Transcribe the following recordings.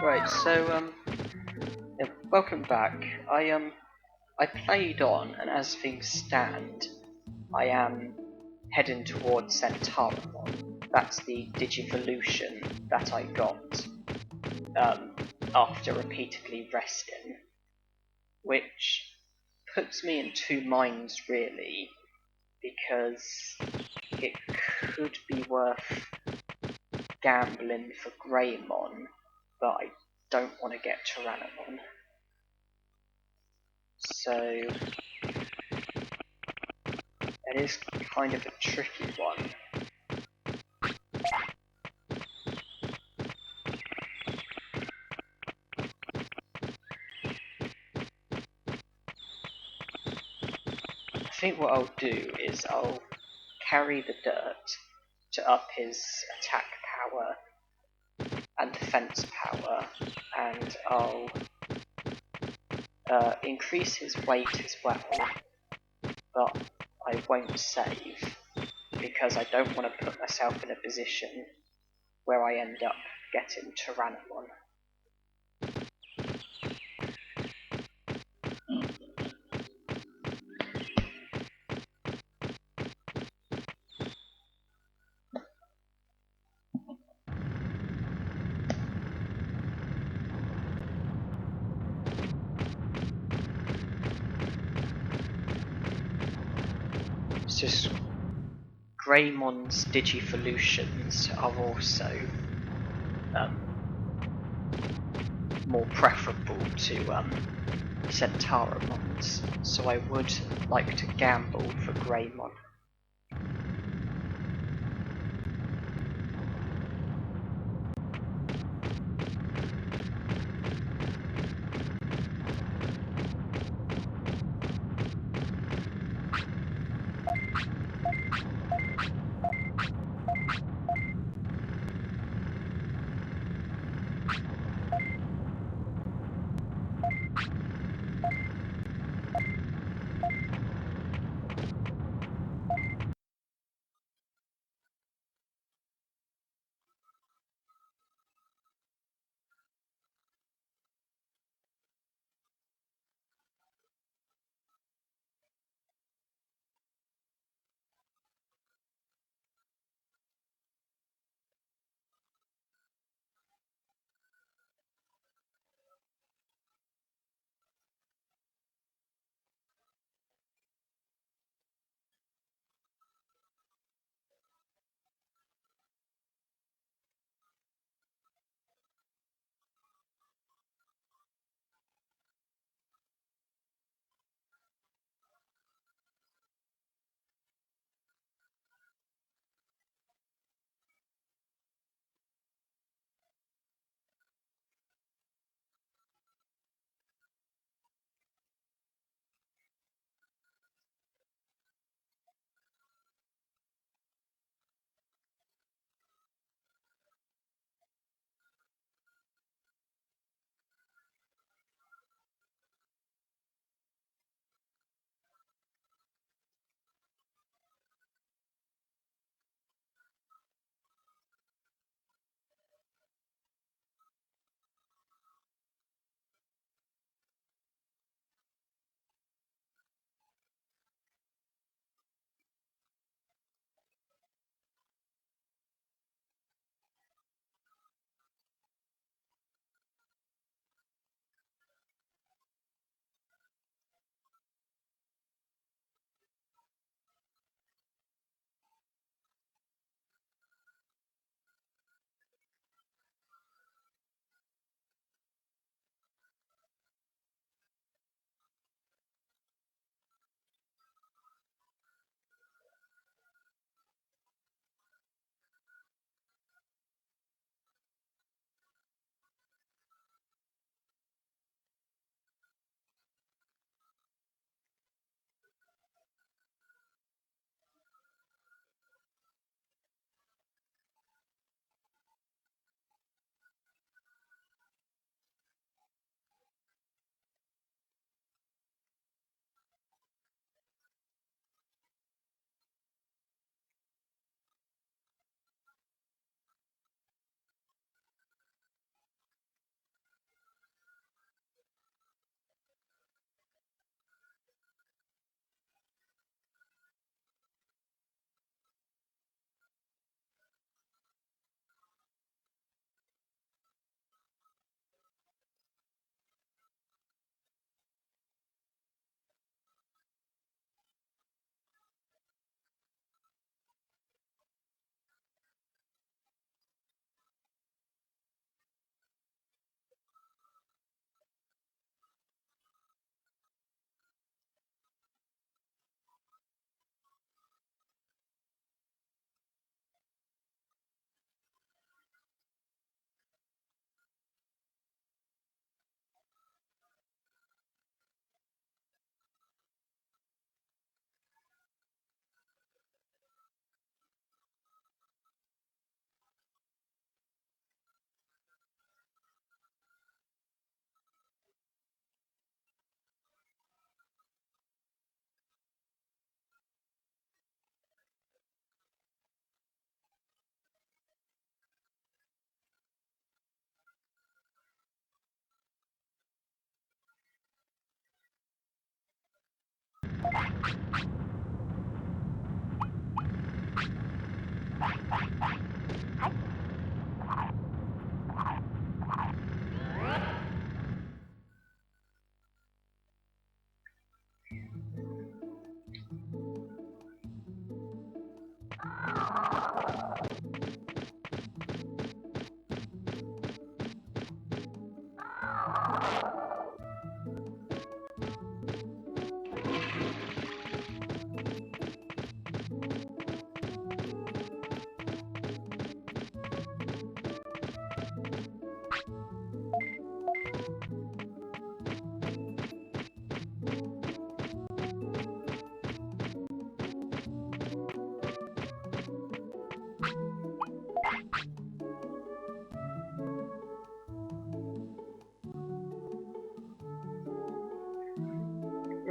Right, so yeah, welcome back. I played on, and as things stand, I am heading towards Centaurimon. That's the Digivolution that I got after repeatedly resting, which puts me in two minds really, because it could be worth gambling for Greymon, but I don't want to get Tyrannomon. So it is kind of a tricky one. I think what I'll do is I'll carry the dirt to up his attack power and defense power, and I'll increase his weight as well, but I won't save because I don't want to put myself in a position where I end up getting Tyrannomon. It's just Greymon's Digivolutions are also more preferable to Centaurimons, so I would like to gamble for Greymon.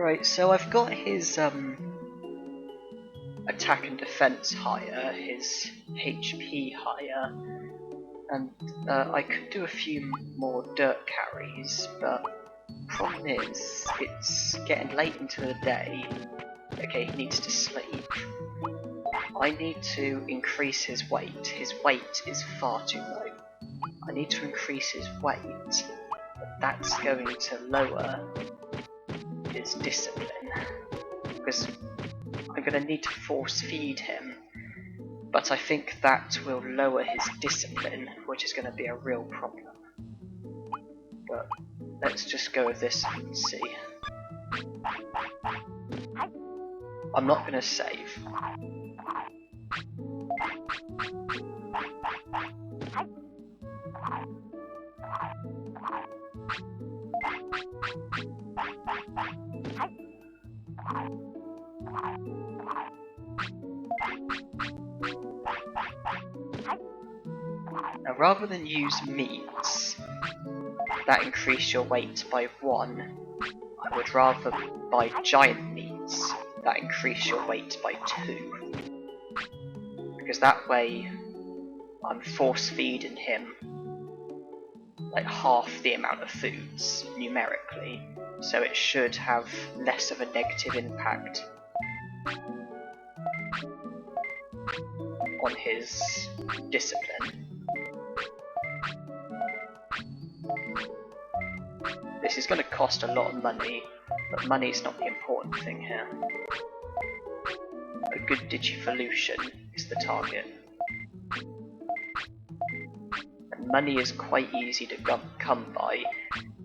Right, so I've got his attack and defense higher, his HP higher, and I could do a few more dirt carries, but problem is, it's getting late into the day. Okay, he needs to sleep. I need to increase his weight. His weight is far too low. I need to increase his weight, but that's going to lower his discipline, because I'm going to need to force feed him, but I think that will lower his discipline, which is going to be a real problem. But let's just go with this and see. I'm not going to save. Now, rather than use meats that increase your weight by 1, I would rather buy giant meats that increase your weight by 2. Because that way, I'm force feeding him like half the amount of foods numerically, so it should have less of a negative impact on his discipline. This is going to cost a lot of money, but money is not the important thing here. A good Digivolution is the target. And money is quite easy to come by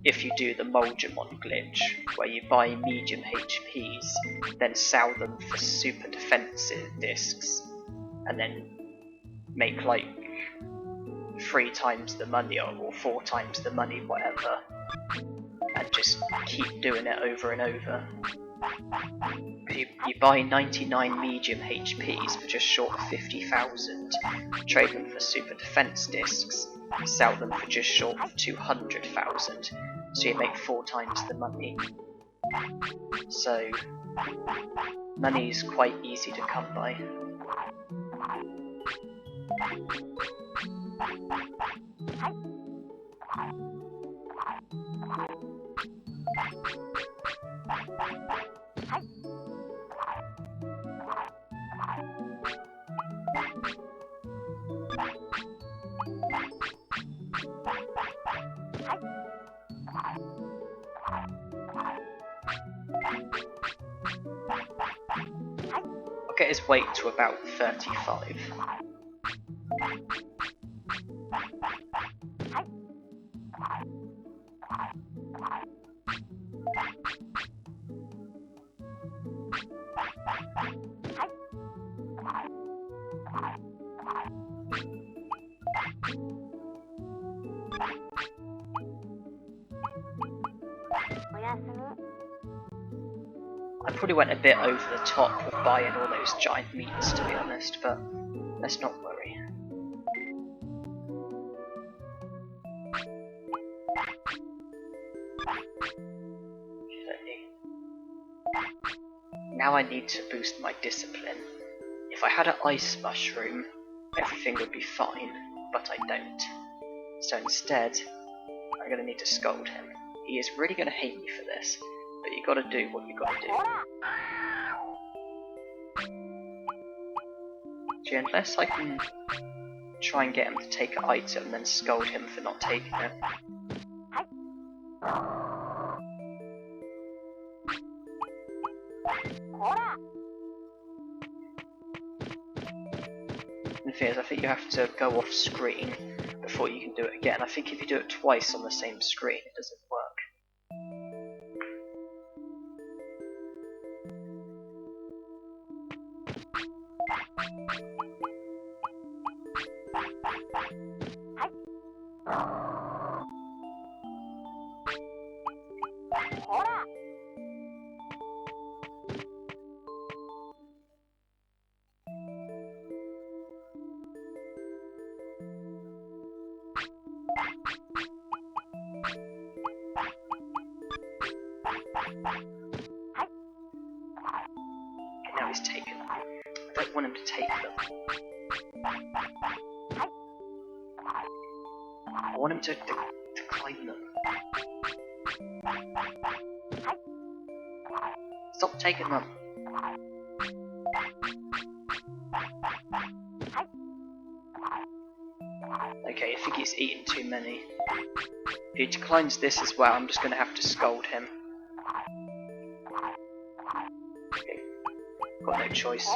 if you do the Monzaemon glitch, where you buy medium HPs, then sell them for super defensive discs, and then make like 3 times the money or 4 times the money, whatever, and just keep doing it over and over. You buy 99 medium HPs for just short of 50,000, trade them for super defense discs, sell them for just short of 200,000, so you make 4 times the money. So, money is quite easy to come by. I'll get his weight to about 35. I probably went a bit over the top with buying all those giant meats, to be honest, but let's not worry. Okay. Now I need to boost my discipline. If I had an ice mushroom, everything would be fine, but I don't. So instead, I'm going to need to scold him. He is really going to hate me for this, but you gotta do what you gotta do. Gee, unless I can try and get him to take an item and then scold him for not taking it. The thing is, I think you have to go off screen before you can do it again. I think if you do it twice on the same screen, it doesn't work. want him to take them. I want him to claim them. Stop taking them. Okay, I think he's eaten too many. If he declines this as well, I'm just going to have to scold him. Okay, got no choice.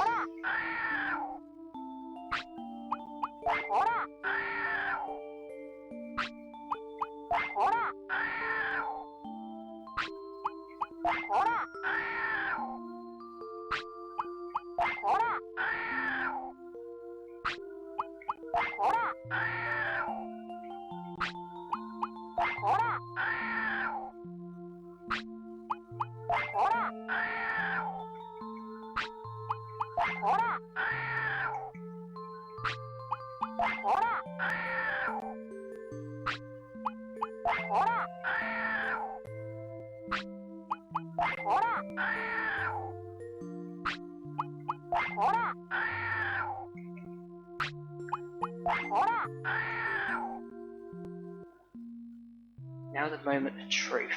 Now the moment of truth.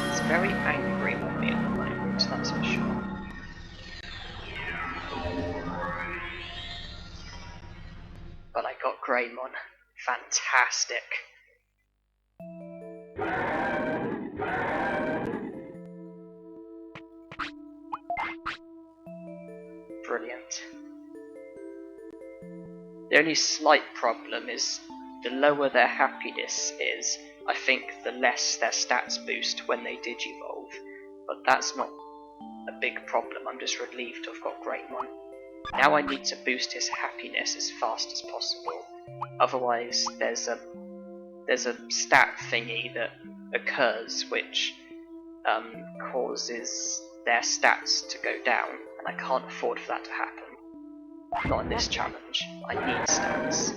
It's very angry with me at the moment, that's for sure. But I got Greymon. Fantastic. Brilliant. The only slight problem is the lower their happiness is, I think the less their stats boost when they digivolve. But that's not a big problem, I'm just relieved I've got Greymon. Now I need to boost his happiness as fast as possible. Otherwise there's a stat thingy that occurs which causes their stats to go down, and I can't afford for that to happen. Not in this challenge. I need stats.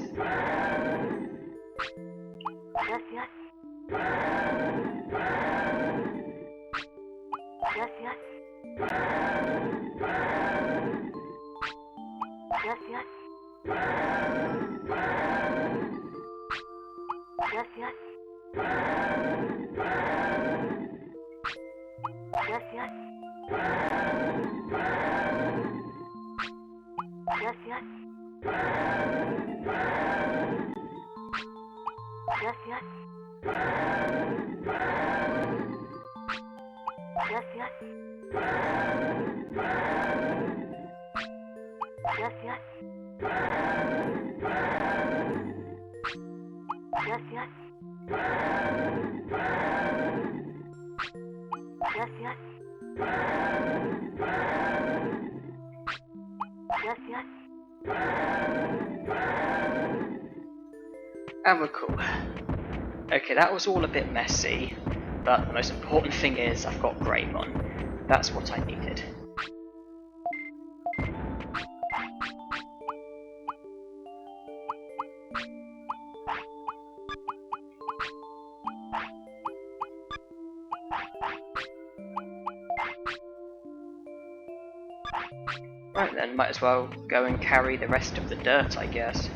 And we're cool. Okay, that was all a bit messy, but the most important thing is I've got Greymon. That's what I needed. Right then, might as well go and carry the rest of the dirt, I guess.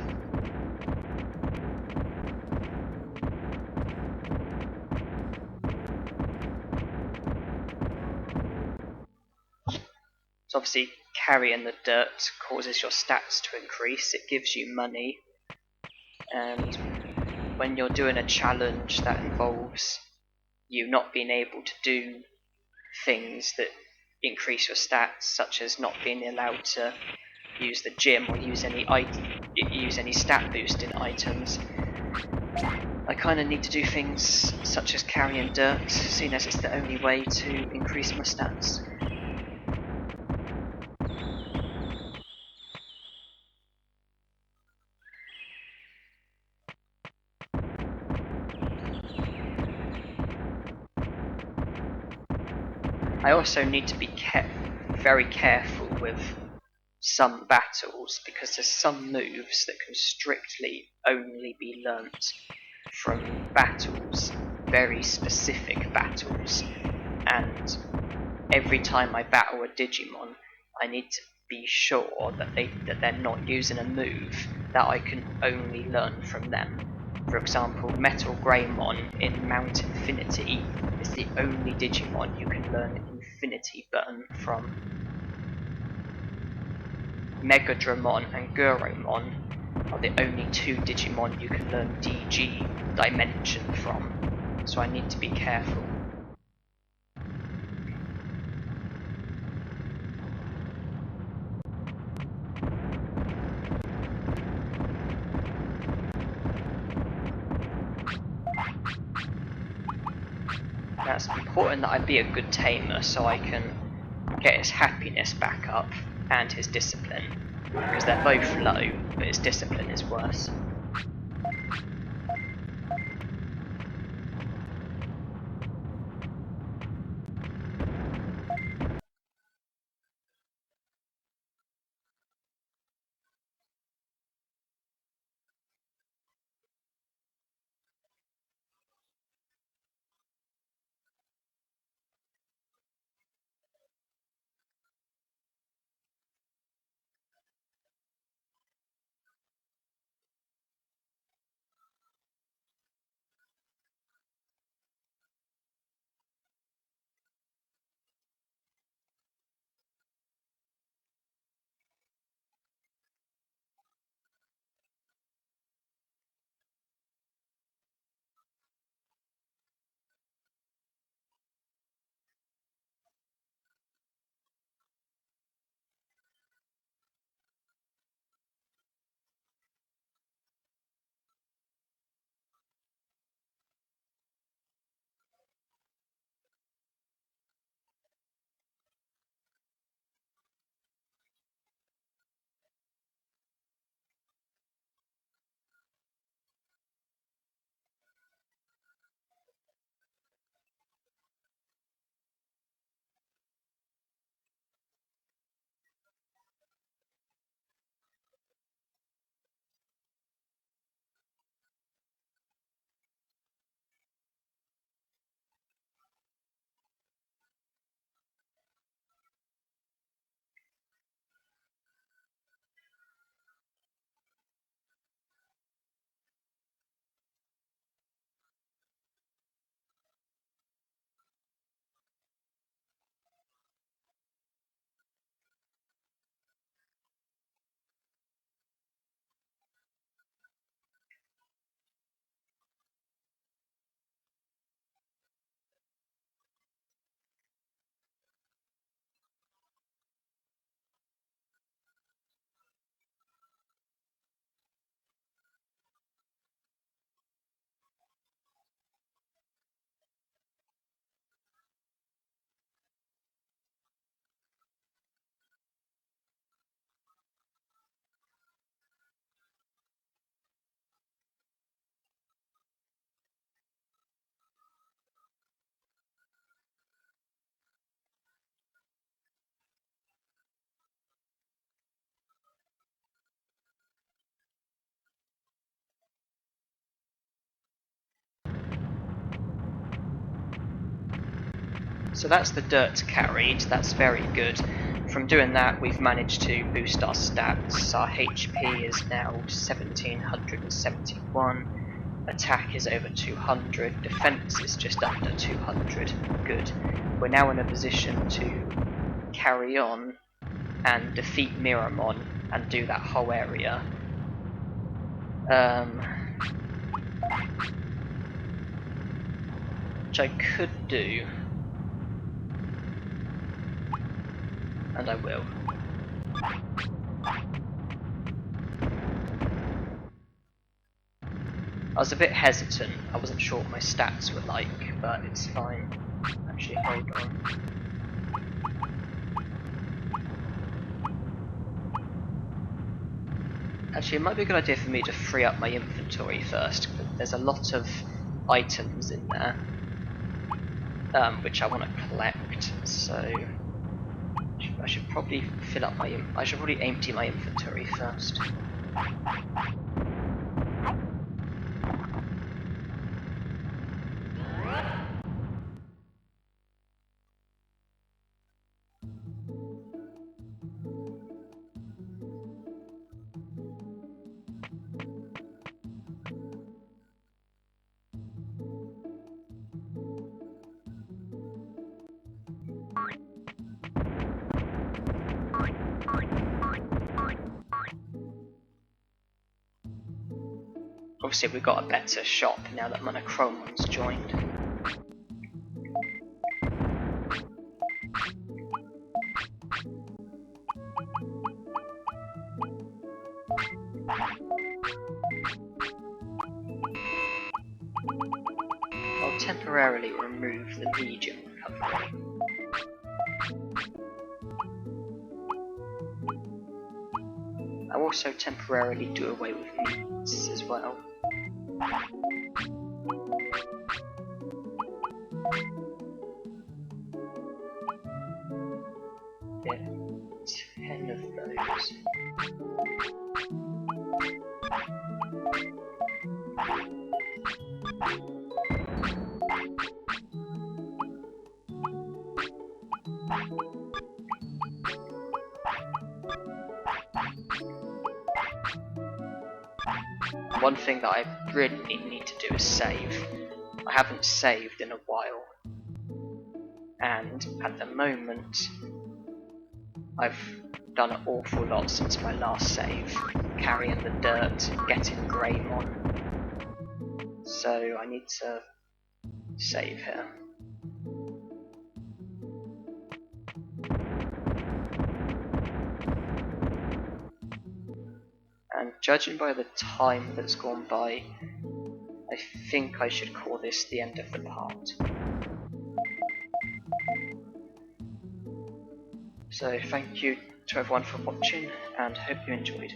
So obviously carrying the dirt causes your stats to increase, it gives you money, and when you're doing a challenge that involves you not being able to do things that increase your stats, such as not being allowed to use the gym or use any stat boosting items, I kind of need to do things such as carrying dirt, seeing as it's the only way to increase my stats. I also need to be very careful with some battles, because there's some moves that can strictly only be learnt from battles, very specific battles, and every time I battle a Digimon, I need to be sure that they're not using a move that I can only learn from them. For example, Metal Greymon in Mount Infinity is the only Digimon you can learn Infinity Burn from. Mega Dramon and Guromon are the only two Digimon you can learn DG Dimension from, so I need to be careful. Now it's important that I be a good tamer so I can get his happiness back up and his discipline, because they're both low, but his discipline is worse. So that's the dirt carried, that's very good. From doing that, we've managed to boost our stats. Our HP is now 1771, attack is over 200, defense is just under 200. Good. We're now in a position to carry on and defeat Miramon and do that whole area. Which I could do. And I will. I was a bit hesitant, I wasn't sure what my stats were like, but it's fine. Actually, hold on. Actually, it might be a good idea for me to free up my inventory first, because there's a lot of items in there, which I want to collect, so I should probably fill up my. I should probably empty my inventory first. Obviously we've got a better shop now that Monochromon's joined. I'll temporarily remove the medium recovery. I'll also temporarily do away with meats as well. Get 10 of those. One thing that I really need to do is save. I haven't saved in a while, and at the moment I've done an awful lot since my last save, carrying the dirt, getting Greymon, so I need to save here. And judging by the time that's gone by, I think I should call this the end of the part. So thank you to everyone for watching, and hope you enjoyed.